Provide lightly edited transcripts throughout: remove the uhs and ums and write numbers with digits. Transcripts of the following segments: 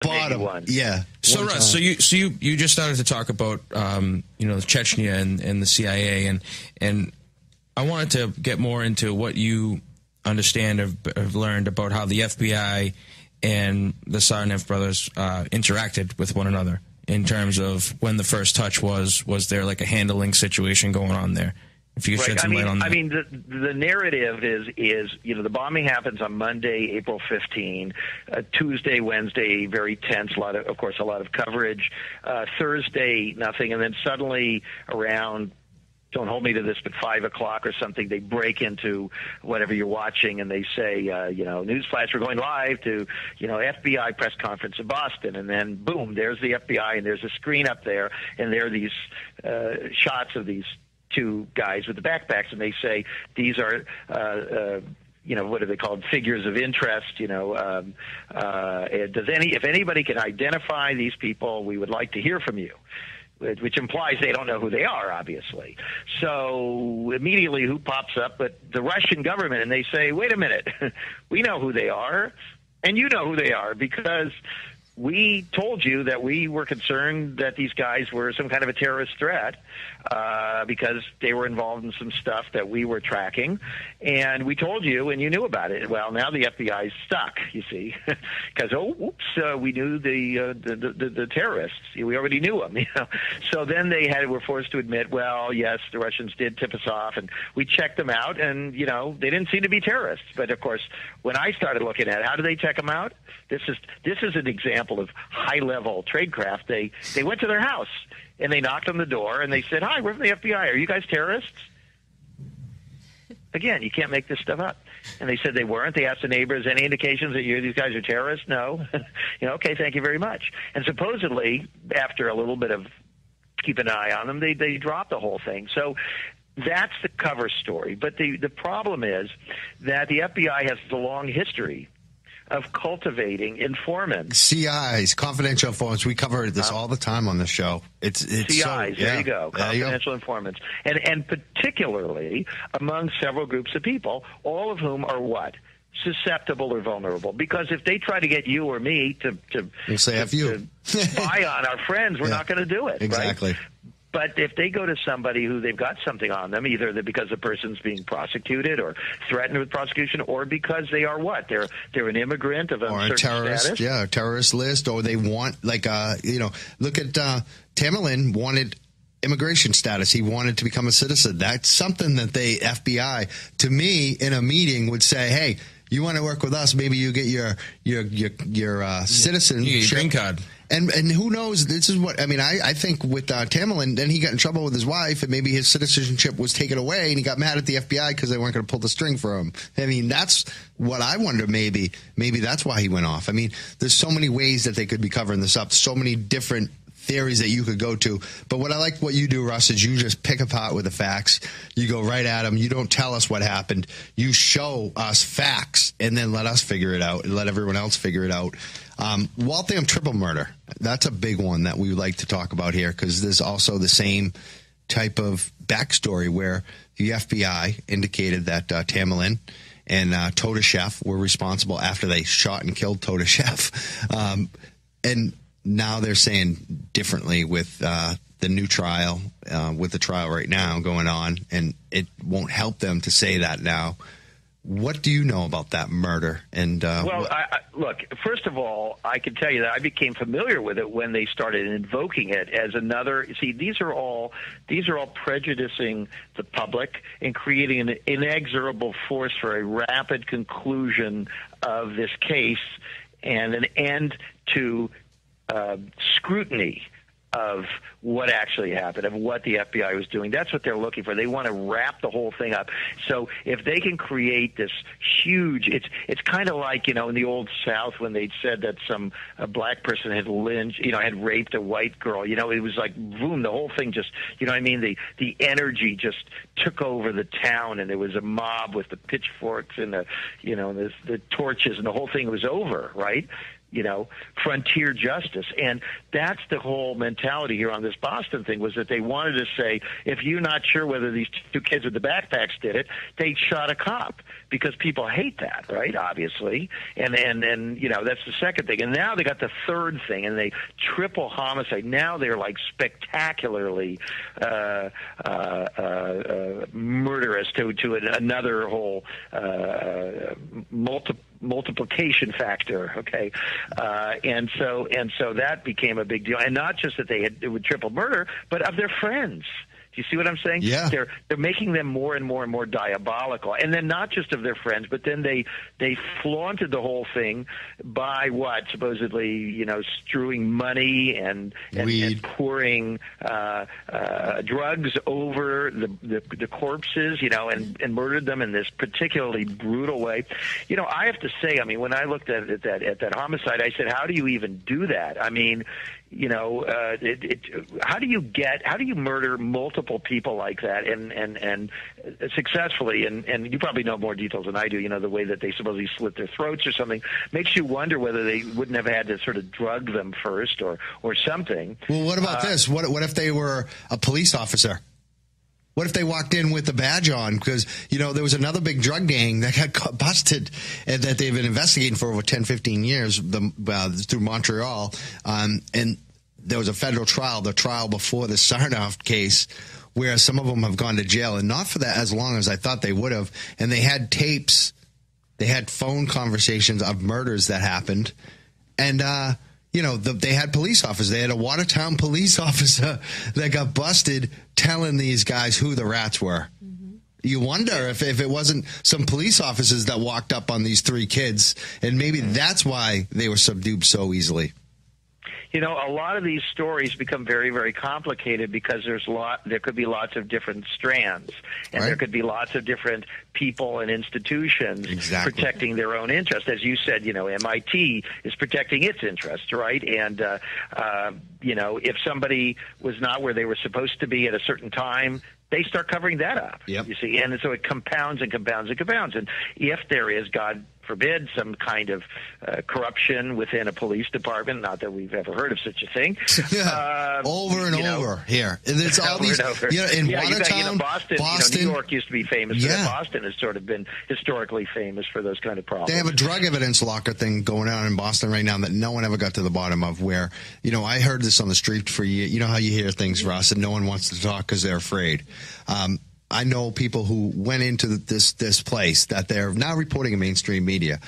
bottom. Yeah. So Russ, so you just started to talk about Chechnya and the CIA, and I wanted to get more into what you understand have learned about how the FBI and the Tsarnaev brothers interacted with one another in terms of when the first touch was there like a handling situation going on there? If you could shed some light on that. I mean, the narrative is the bombing happens on Monday, April 15. Tuesday, Wednesday, very tense. A lot of coverage. Thursday, nothing, and then suddenly around, don't hold me to this, but 5 o'clock or something, they break into whatever you're watching and they say, newsflash, we're going live to, FBI press conference in Boston. And then, boom, there's the FBI and there's a screen up there and there are these shots of these two guys with the backpacks, and they say these are, what are they called? Figures of interest. If anybody can identify these people, we would like to hear from you. Which implies they don't know who they are, obviously. So immediately, who pops up? But the Russian government, and they say, "Wait a minute, we know who they are, and you know who they are because." We told you that we were concerned that these guys were some kind of a terrorist threat because they were involved in some stuff that we were tracking, and we told you, and you knew about it. Well, now the FBI's stuck, you see, because we knew the terrorists. We already knew them, So then they were forced to admit, well, yes, the Russians did tip us off, and we checked them out, and they didn't seem to be terrorists. But of course, when I started looking at it, how do they check them out? This is an example of high-level tradecraft. They went to their house, and they knocked on the door, and they said, "Hi, we're from the FBI. Are you guys terrorists?" Again, you can't make this stuff up. And they said they weren't. They asked the neighbors, any indications that these guys are terrorists? No. Okay, thank you very much. And supposedly, after a little bit of keep an eye on them, they dropped the whole thing. So that's the cover story. But the problem is that the FBI has a long history of cultivating informants. CIs, confidential informants. We cover this all the time on the show. It's CIs, there you go, confidential informants. And particularly among several groups of people, all of whom are what? Susceptible or vulnerable. Because if they try to get you or me to spy on our friends, we're not going to do it. Exactly. Right? But if they go to somebody who they've got something on them, either because the person's being prosecuted or threatened with prosecution, or because they are what? They're an immigrant of uncertain terrorist status. Yeah, a terrorist list, or they want look at Tamerlan wanted immigration status. He wanted to become a citizen. That's something that the FBI, to me, in a meeting would say, hey, you want to work with us, maybe you get your citizenship. You get your green card. And who knows, this is what, I think with Tamerlan, then he got in trouble with his wife, and maybe his citizenship was taken away, and he got mad at the FBI because they weren't going to pull the string for him. That's what I wonder, maybe that's why he went off. There's so many ways that they could be covering this up, so many different theories that you could go to. But what I like what you do, Russ, is you just pick apart with the facts. You go right at them. You don't tell us what happened. You show us facts, and then let us figure it out, and let everyone else figure it out. Waltham triple murder, that's a big one that we would like to talk about here, because there's also the same type of backstory where the FBI indicated that Tamerlan and Todashev were responsible after they shot and killed Todashev. And now they're saying differently with the new trial, with the trial right now going on, and it won't help them to say that now. What do you know about that murder? And look, first of all, I can tell you that I became familiar with it when they started invoking it as another. See, these are all prejudicing the public and creating an inexorable force for a rapid conclusion of this case and an end to scrutiny of what actually happened, of what the FBI was doing. That's what they're looking for. They want to wrap the whole thing up. So if they can create this huge, it's kind of like, in the old South when they'd said that a black person had lynched, had raped a white girl. It was like, boom, the whole thing just, the energy just took over the town, and there was a mob with the pitchforks and the torches, and the whole thing was over, right? frontier justice. And that's the whole mentality here on this Boston thing, was that they wanted to say, if you're not sure whether these two kids with the backpacks did it, they shot a cop, because people hate that, right? Obviously. And that's the second thing. And now they got the third thing, and they triple homicide. Now they're like spectacularly murderous to another whole multiplication factor, okay, and so that became a big deal, and not just that it would triple murder, but of their friends. Do you see what I'm saying? Yeah. They're making them more and more and more diabolical, and then not just of their friends, but then they flaunted the whole thing by supposedly strewing money and pouring drugs over the corpses, and murdered them in this particularly brutal way. I have to say, I mean, when I looked at that homicide, I said, how do you even do that? I mean, how do you murder multiple people like that and successfully? And you probably know more details than I do. The way that they supposedly slit their throats or something makes you wonder whether they wouldn't have had to sort of drug them first or something. Well, what about this? What if they were a police officer? What if they walked in with a badge on? Because, there was another big drug gang that got busted and that they've been investigating for over 10, 15 years through Montreal. And there was a federal trial, the trial before the Sarnoff case, where some of them have gone to jail, and not for that as long as I thought they would have. And they had tapes, they had phone conversations of murders that happened. And, they had police officers. They had a Watertown police officer that got busted telling these guys who the rats were. Mm-hmm. You wonder if it wasn't some police officers that walked up on these three kids, and maybe that's why they were subdued so easily. A lot of these stories become very, very complicated because there could be lots of different strands, and there could be lots of different people and institutions protecting their own interest. As you said, MIT is protecting its interest, right? And, if somebody was not where they were supposed to be at a certain time, they start covering that up, you see. And so it compounds and compounds and compounds. And if there is, God forbid, some kind of corruption within a police department, not that we've ever heard of such a thing. Over and over here. And it's all these, in Watertown, Boston. New York used to be famous for that. Boston has sort of been historically famous for those kind of problems. They have a drug evidence locker thing going on in Boston right now that no one ever got to the bottom of, where, I heard this on the street for years. You know how you hear things, Russ, and no one wants to talk because they're afraid. I know people who went into this place that they're now reporting in mainstream media,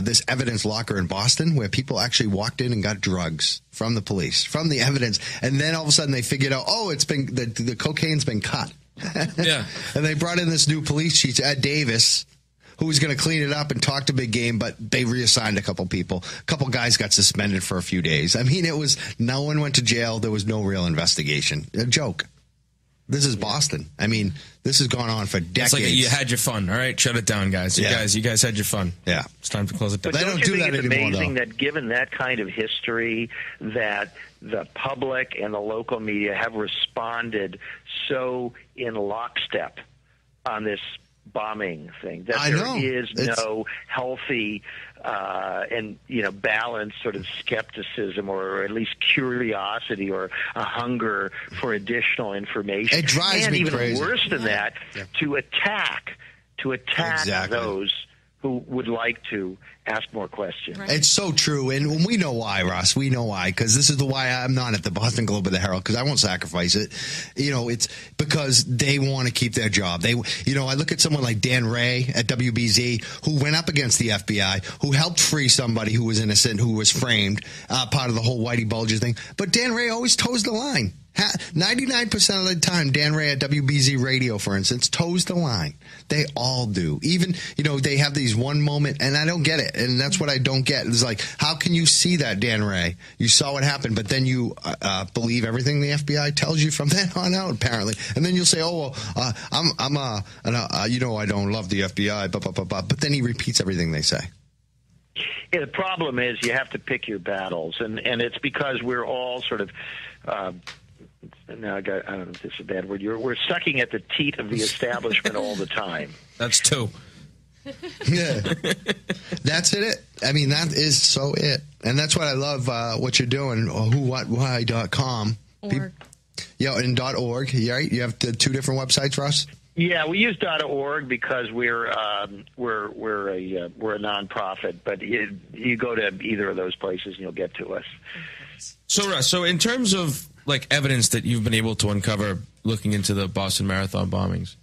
this evidence locker in Boston, where people actually walked in and got drugs from the police, from the evidence, and then all of a sudden they figured out, it's been the cocaine's been cut. Yeah. And they brought in this new police chief, Ed Davis, who was going to clean it up and talk to Big Game, but they reassigned a couple people. A couple guys got suspended for a few days. I mean, no one went to jail. There was no real investigation. A joke. This is Boston. I mean, this has gone on for decades. It's like you had your fun. All right, shut it down, guys. You guys had your fun. Yeah, it's time to close it down. But don't you think it's amazing that, given that kind of history, that the public and the local media have responded so in lockstep on this bombing thing, that there is no healthy and balanced sort of skepticism, or at least curiosity, or a hunger for additional information. It drives me even crazy. Worse than that, to attack those who would like to ask more questions. Right. It's so true, and we know why, Russ. We know why, because this is why I'm not at the Boston Globe or the Herald, because I won't sacrifice it. It's because they want to keep their job. I look at someone like Dan Ray at WBZ, who went up against the FBI, who helped free somebody who was innocent, who was framed, part of the whole Whitey Bulger thing. But Dan Ray always toes the line. 99% of the time, Dan Ray at WBZ Radio, for instance, toes the line. They all do. Even, they have these one moment, and I don't get it. And that's what I don't get. It's like, how can you see that, Dan Ray? You saw what happened, but then you believe everything the FBI tells you from then on out, apparently. And then you'll say, I don't love the FBI, but then he repeats everything they say. Yeah, the problem is you have to pick your battles, and it's because we're all sort of now I don't know if this is a bad word. We're sucking at the teat of the establishment all the time. That's two. Yeah. That's it. I mean, that is so it. And that's what I love what you're doing, whowhatwhy.com. Org. Yeah, and .org, right? You have the two different websites, Russ? Yeah, we use .org because we're a nonprofit, but you go to either of those places and you'll get to us. So, Russ, so in terms of like evidence that you've been able to uncover looking into the Boston Marathon bombings,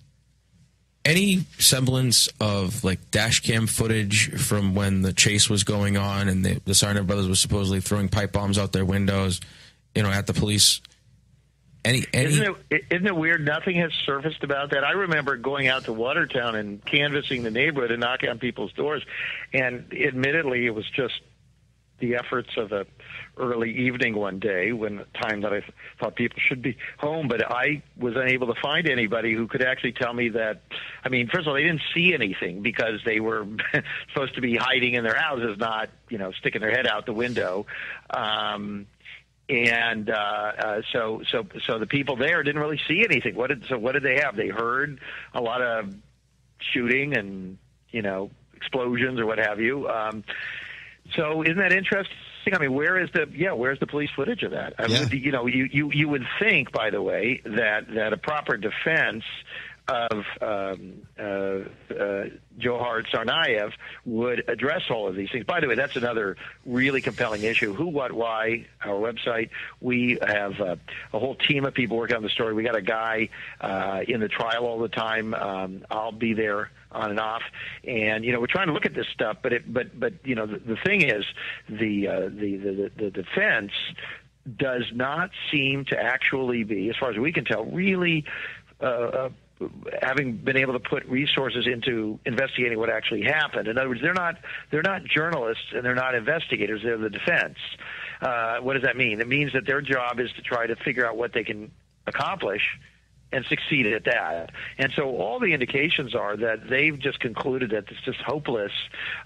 any semblance of like dash cam footage from when the chase was going on and the Sarnett brothers were supposedly throwing pipe bombs out their windows, at the police? Isn't it weird? Nothing has surfaced about that. I remember going out to Watertown and canvassing the neighborhood and knocking on people's doors, and admittedly, it was just the efforts of a early evening one day, when time that I thought people should be home, but I was unable to find anybody who could actually tell me that. I mean, first of all, they didn't see anything because they were supposed to be hiding in their houses, not sticking their head out the window. So the people there didn't really see anything. What did they have? They heard a lot of shooting and explosions or what have you. So isn't that interesting? I mean, where's the police footage of that? I mean, you would think, by the way, that a proper defense of Johar Tsarnaev would address all of these things. By the way, that's another really compelling issue. Who, What, Why, our website. We have a whole team of people working on the story. We got a guy in the trial all the time. I'll be there on and off, and we're trying to look at this stuff. But the thing is, the defense does not seem to actually be, as far as we can tell, really. Having been able to put resources into investigating what actually happened. In other words, they're not journalists and they're not investigators. They're the defense. What does that mean? It means that their job is to try to figure out what they can accomplish and succeed at that. And so all the indications are that they've just concluded that it's just hopeless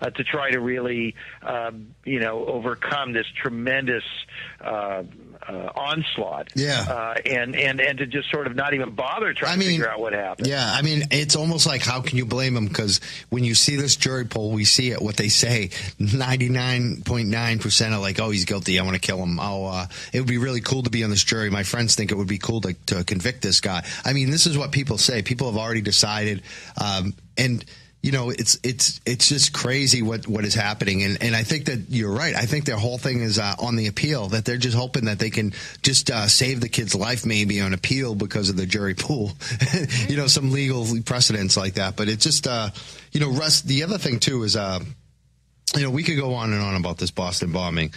to try to really, overcome this tremendous onslaught. Yeah. And to just sort of not even bother trying to figure out what happened. Yeah, I mean, it's almost like, how can you blame them? Because when you see this jury poll, we see it, what they say, 99.9% are like, oh, he's guilty, I want to kill him. Oh, it would be really cool to be on this jury. My friends think it would be cool to convict this guy. I mean, this is what people say. People have already decided, and it's just crazy what is happening. And I think that you're right. I think their whole thing is on the appeal, that they're just hoping that they can just save the kid's life maybe on appeal because of the jury pool, some legal precedents like that. But it's just, Russ, the other thing too is, we could go on and on about this Boston bombing.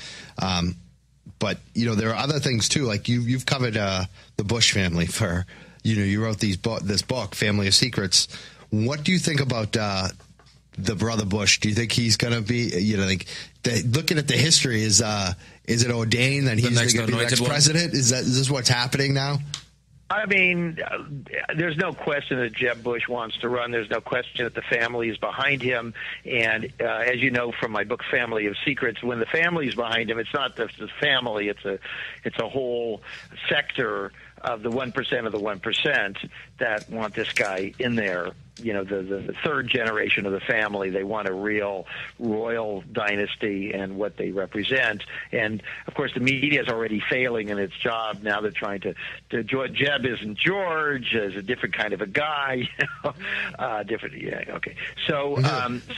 But, there are other things too. Like you've covered the Bush family for, you wrote this book, Family of Secrets. What do you think about the brother Bush? Do you think he's going to be, looking at the history, is it ordained that he's going to be the next president? Is this what's happening now? I mean, there's no question that Jeb Bush wants to run. There's no question that the family is behind him. And as you know from my book, Family of Secrets, when the family is behind him, it's not just the family. It's a whole sector of the 1% of the 1% that want this guy in there. The third generation of the family, they want a real royal dynasty and what they represent. And, of course, the media is already failing in its job. Now they're trying to Jeb isn't George, is a different kind of a guy. Different, yeah, okay. So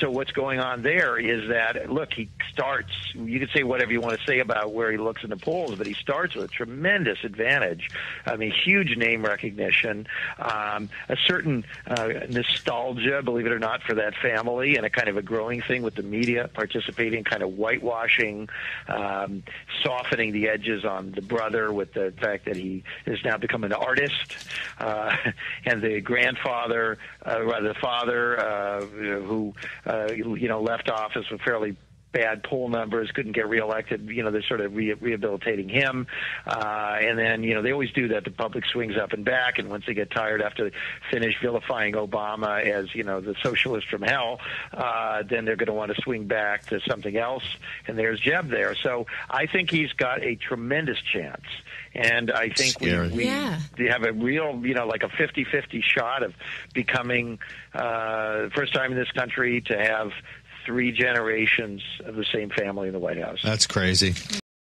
what's going on there is that, look, he starts, you can say whatever you want to say about where he looks in the polls, but he starts with a tremendous advantage. I mean, huge name recognition, a certain nostalgia, believe it or not, for that family, and a kind of a growing thing with the media participating, kind of whitewashing, softening the edges on the brother with the fact that he has now become an artist, and the father, who left office with fairly bad poll numbers, couldn't get reelected. They're sort of rehabilitating him. And then, they always do that. The public swings up and back, and once they get tired after they finish vilifying Obama as, the socialist from hell, then they're going to want to swing back to something else. And there's Jeb there. So I think he's got a tremendous chance. And I think we have a real, like a 50-50 shot of becoming first time in this country to have 3 generations of the same family in the White House. That's crazy.